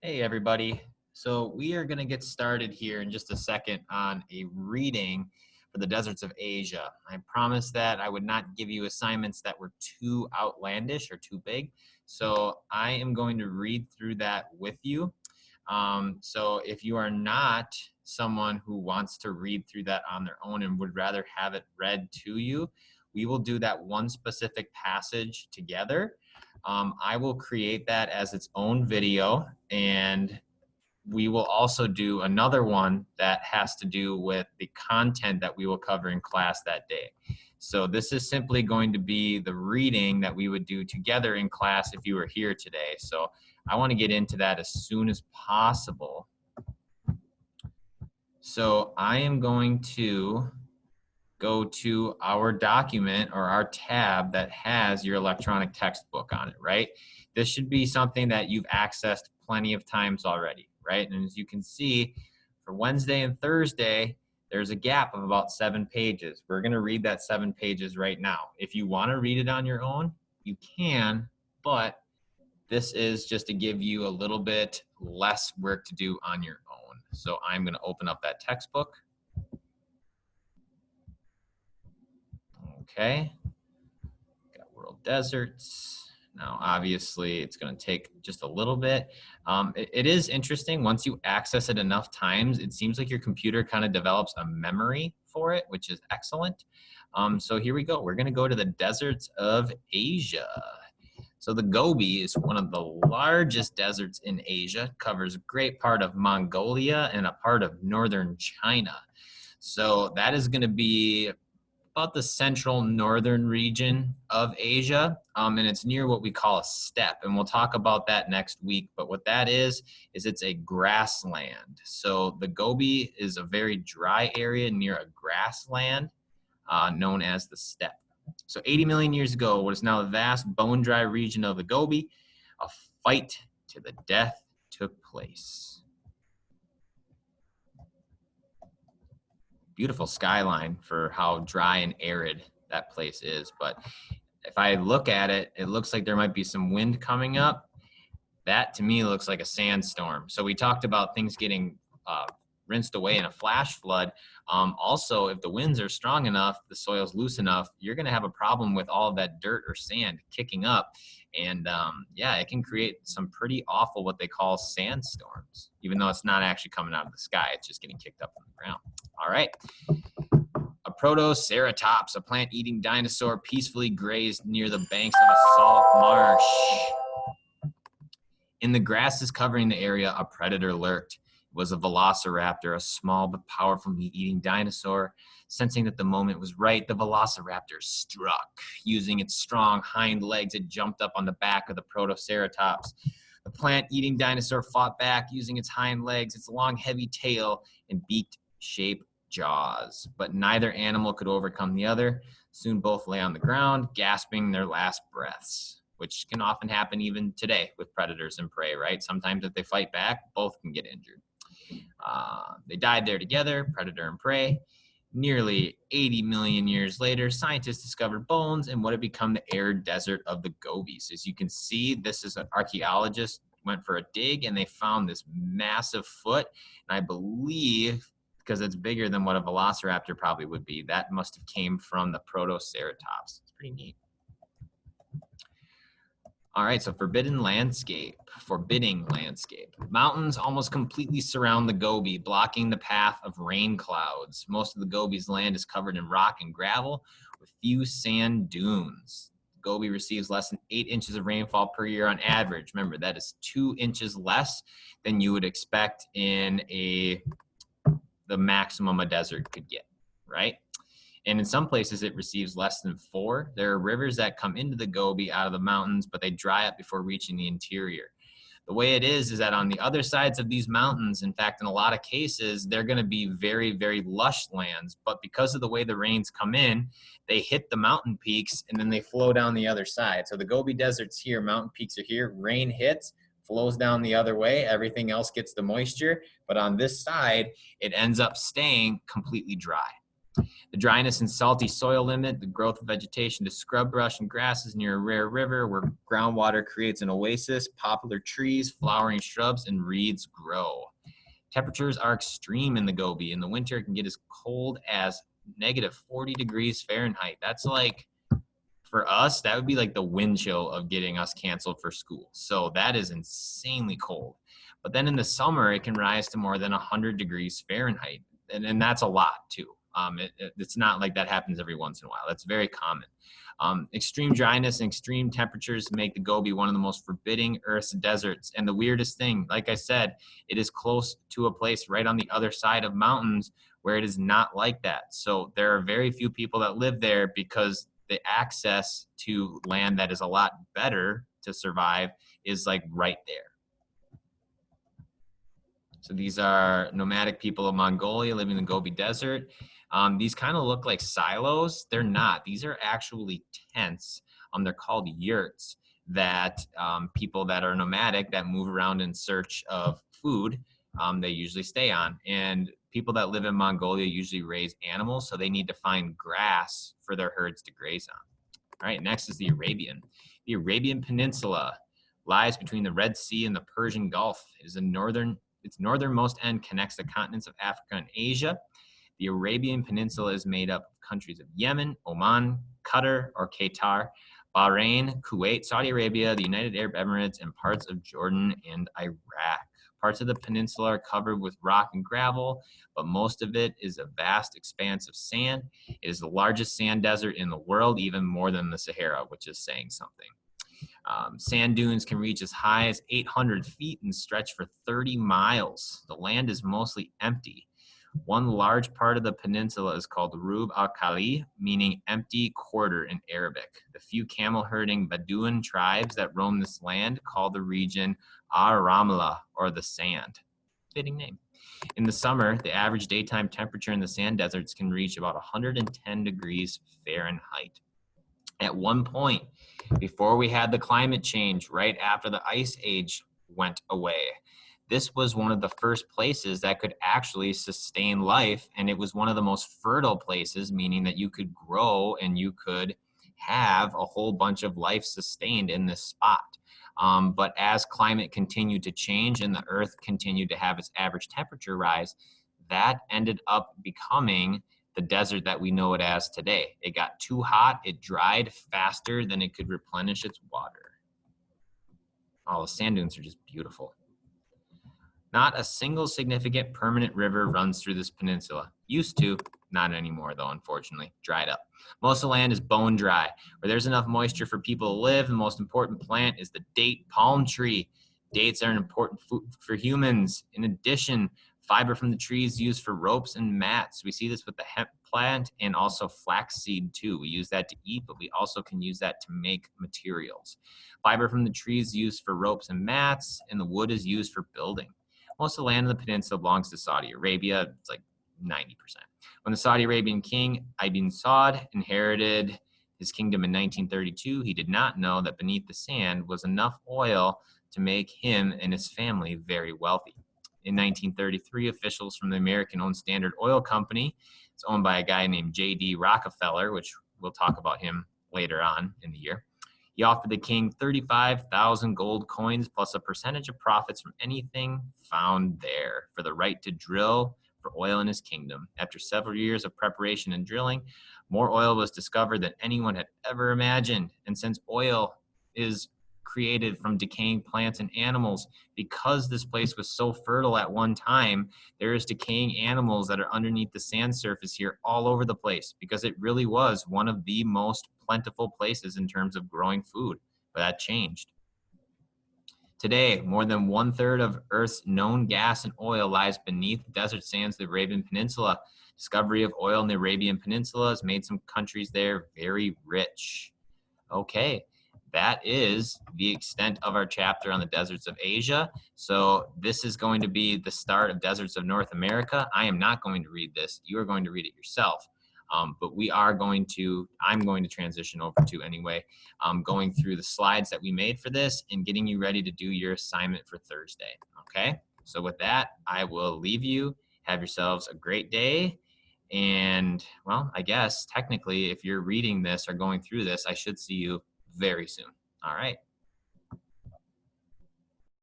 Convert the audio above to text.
Hey everybody. So we are going to get started here in just a second on a reading for the deserts of Asia. I promised that I would not give you assignments that were too outlandish or too big. So I am going to read through that with you. So if you are not someone who wants to read through that on their own and would rather have it read to you, we will do that one specific passage together. I will create that as its own video, and we will also do another one that has to do with the content that we will cover in class that day. So this is simply going to be the reading that we would do together in class if you were here today. So I want to get into that as soon as possible. So I am going to go to our document or our tab that has your electronic textbook on it, right? This should be something that you've accessed plenty of times already, right? And as you can see, for Wednesday and Thursday, there's a gap of about 7 pages. We're going to read that 7 pages right now. If you want to read it on your own, you can, but this is just to give you a little bit less work to do on your own. So I'm going to open up that textbook. Okay, got world deserts. Now, obviously, it's going to take just a little bit. It is interesting. Once you access it enough times, it seems like your computer kind of develops a memory for it, which is excellent. So here we go. We're going to go to the deserts of Asia. So the Gobi is one of the largest deserts in Asia, covers a great part of Mongolia and a part of northern China. So that is going to be about the central northern region of Asia, and it's near what we call a steppe, and we'll talk about that next week. But what that is it's a grassland. So the Gobi is a very dry area near a grassland known as the steppe. So 80 million years ago, what is now the vast bone-dry region of the Gobi, a fight to the death took place. Beautiful skyline for how dry and arid that place is. But if I look at it, it looks like there might be some wind coming up. That to me looks like a sandstorm. So we talked about things getting rinsed away in a flash flood. Also, if the winds are strong enough, the soil's loose enough, you're going to have a problem with all of that dirt or sand kicking up. And yeah, it can create some pretty awful what they call sandstorms, even though it's not actually coming out of the sky. It's just getting kicked up from the ground. All right. A protoceratops, a plant-eating dinosaur, peacefully grazed near the banks of a salt marsh. In the grasses covering the area, a predator lurked. It was a velociraptor, a small but powerful meat-eating dinosaur. Sensing that the moment was right, the velociraptor struck. Using its strong hind legs, it jumped up on the back of the protoceratops. The plant-eating dinosaur fought back using its hind legs, its long, heavy tail, and beak-shaped jaws. But neither animal could overcome the other. Soon both lay on the ground, gasping their last breaths, which can often happen even today with predators and prey, right? Sometimes if they fight back, both can get injured. They died there together, predator and prey. Nearly 80 million years later, scientists discovered bones in what had become the arid desert of the Gobi. So as you can see, this is an archaeologist went for a dig and they found this massive foot. And I believe, because it's bigger than what a velociraptor probably would be, that must have came from the protoceratops. It's pretty neat. All right, so forbidding landscape. Mountains almost completely surround the Gobi, blocking the path of rain clouds. Most of the Gobi's land is covered in rock and gravel with few sand dunes. The Gobi receives less than 8 inches of rainfall per year on average. Remember, that is 2 inches less than you would expect in the maximum a desert could get, right? And in some places, it receives less than 4. There are rivers that come into the Gobi out of the mountains, but they dry up before reaching the interior. The way it is that on the other sides of these mountains, in fact, in a lot of cases, they're going to be very, very lush lands. But because of the way the rains come in, they hit the mountain peaks and then they flow down the other side. So the Gobi Desert's here, mountain peaks are here, rain hits, flows down the other way, everything else gets the moisture. But on this side, it ends up staying completely dry. The dryness and salty soil limit the growth of vegetation to scrub brush and grasses near a rare river where groundwater creates an oasis, poplar trees, flowering shrubs, and reeds grow. Temperatures are extreme in the Gobi. In the winter, it can get as cold as negative 40 degrees Fahrenheit. That's like, for us, that would be like the wind chill of getting us canceled for school. So that is insanely cold. But then in the summer, it can rise to more than 100 degrees Fahrenheit. And that's a lot too. It's not like that happens every once in a while. That's very common. Extreme dryness and extreme temperatures make the Gobi one of the most forbidding Earth's deserts. And the weirdest thing, like I said, it is close to a place right on the other side of mountains where it is not like that. So there are very few people that live there because the access to land that is a lot better to survive is like right there. So these are nomadic people of Mongolia living in the Gobi Desert. These kind of look like silos. They're not. These are actually tents. They're called yurts that people that are nomadic that move around in search of food, they usually stay on. And people that live in Mongolia usually raise animals, so they need to find grass for their herds to graze on. All right, next is the Arabian. The Arabian Peninsula lies between the Red Sea and the Persian Gulf. It is its northernmost end connects the continents of Africa and Asia. The Arabian Peninsula is made up of countries of Yemen, Oman, Qatar or Qatar, Bahrain, Kuwait, Saudi Arabia, the United Arab Emirates, and parts of Jordan and Iraq. Parts of the peninsula are covered with rock and gravel, but most of it is a vast expanse of sand. It is the largest sand desert in the world, even more than the Sahara, which is saying something. Sand dunes can reach as high as 800 feet and stretch for 30 miles. The land is mostly empty. One large part of the peninsula is called Rub al-Khali, meaning empty quarter in Arabic. The few camel-herding Bedouin tribes that roam this land call the region Ar-Ramla, or the sand. Fitting name. In the summer, the average daytime temperature in the sand deserts can reach about 110 degrees Fahrenheit. At one point, before we had the climate change, right after the ice age went away, this was one of the first places that could actually sustain life, and it was one of the most fertile places, meaning that you could grow and you could have a whole bunch of life sustained in this spot. But as climate continued to change and the earth continued to have its average temperature rise, that ended up becoming the desert that we know it as today. It got too hot, it dried faster than it could replenish its water. Oh, the sand dunes are just beautiful. Not a single significant permanent river runs through this peninsula. Used to, not anymore though, unfortunately, dried up. Most of the land is bone dry. Where there's enough moisture for people to live, the most important plant is the date palm tree. Dates are an important food for humans. In addition, fiber from the trees used for ropes and mats. We see this with the hemp plant and also flaxseed too. We use that to eat, but we also can use that to make materials. Fiber from the trees used for ropes and mats, and the wood is used for building. Most of the land in the peninsula belongs to Saudi Arabia. It's like 90%. When the Saudi Arabian king Ibn Saud inherited his kingdom in 1932, he did not know that beneath the sand was enough oil to make him and his family very wealthy. In 1933, officials from the American-owned Standard Oil Company, it's owned by a guy named J.D. Rockefeller, which we'll talk about him later on in the year. He offered the king 35,000 gold coins plus a percentage of profits from anything found there for the right to drill for oil in his kingdom. After several years of preparation and drilling, more oil was discovered than anyone had ever imagined. And since oil is created from decaying plants and animals, because this place was so fertile at one time, there is decaying animals that are underneath the sand surface here all over the place, because it really was one of the most plentiful places in terms of growing food. But that changed. Today, more than 1/3 of Earth's known gas and oil lies beneath the desert sands of the Arabian Peninsula. Discovery of oil in the Arabian Peninsula has made some countries there very rich. Okay, that is the extent of our chapter on the deserts of Asia. So this is going to be the start of deserts of North America. I am not going to read this. You are going to read it yourself. But I'm going to transition over to anyway, going through the slides that we made for this and getting you ready to do your assignment for Thursday. Okay, so with that, I will leave you. Have yourselves a great day, And well, I guess technically, if you're reading this or going through this, I should see you very soon. All right.